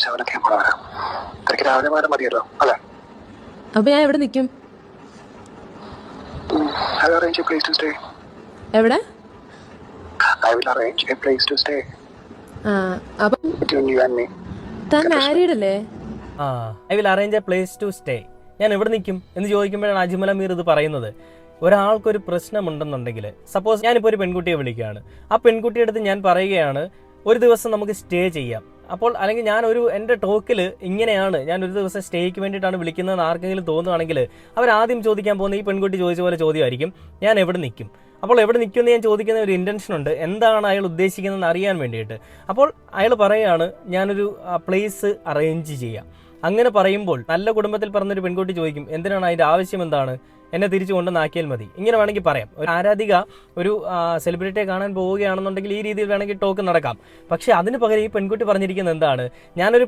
7 കൂടെ വരാം. തിരക്ക് രാവിലെ പോയാലും മതിയല്ലോ അല്ലേ? അപ്പൊ ഞാൻ എവിടെ നിൽക്കും? I will arrange a place to stay. എവിടെ? I will arrange a place to stay ആ അപ്പൊ between you and me. താൻ മാരീഡ് അല്ലേ? I will arrange a place to stay. ഞാൻ എവിടെ നിൽക്കും എന്ന് ചോദിക്കുമ്പോഴാണ് അജ്മൽ അമീർ ഇത് പറയുന്നത്. ഒരാൾക്കൊരു പ്രശ്നമുണ്ടെന്നുണ്ടെങ്കിൽ, സപ്പോസ് ഞാനിപ്പോൾ ഒരു പെൺകുട്ടിയെ വിളിക്കുകയാണ്, ആ പെൺകുട്ടിയുടെ അടുത്ത് ഞാൻ പറയുകയാണ് ഒരു ദിവസം നമുക്ക് സ്റ്റേ ചെയ്യാം. അപ്പോൾ അല്ലെങ്കിൽ എൻ്റെ ടോക്കിൽ ഇങ്ങനെയാണ്, ഞാൻ ഒരു ദിവസം സ്റ്റേക്ക് വേണ്ടിയിട്ടാണ് വിളിക്കുന്നതെന്ന് ആർക്കെങ്കിലും തോന്നുകയാണെങ്കിൽ അവരാദ്യം ചോദിക്കാൻ പോകുന്ന ഈ പെൺകുട്ടി ചോദിച്ച പോലെ ചോദ്യമായിരിക്കും, ഞാൻ എവിടെ നിൽക്കും. അപ്പോൾ എവിടെ നിൽക്കുമെന്ന് ഞാൻ ചോദിക്കുന്ന ഒരു ഇൻറ്റൻഷൻ ഉണ്ട്, എന്താണ് അയാൾ ഉദ്ദേശിക്കുന്നതെന്ന് അറിയാൻ വേണ്ടിയിട്ട്. അപ്പോൾ അയാൾ പറയുകയാണ് ഞാനൊരു പ്ലേസ് അറേഞ്ച് ചെയ്യാം. അങ്ങനെ പറയുമ്പോൾ നല്ല കുടുംബത്തിൽ പറഞ്ഞൊരു പെൺകുട്ടി ചോദിക്കും, എന്തിനാണ് അതിൻ്റെ ആവശ്യം, എന്താണ്, എന്നെ തിരിച്ചു കൊണ്ടുവന്നാക്കിയാൽ മതി. ഇങ്ങനെ വേണമെങ്കിൽ പറയാം. ഒരു ആരാധിക ഒരു സെലിബ്രിറ്റിയെ കാണാൻ പോവുകയാണെന്നുണ്ടെങ്കിൽ ഈ രീതിയിൽ വേണമെങ്കിൽ ടോക്ക് നടക്കാം. പക്ഷേ അതിന് പകരം ഈ പെൺകുട്ടി പറഞ്ഞിരിക്കുന്നത് എന്താണ്, ഞാനൊരു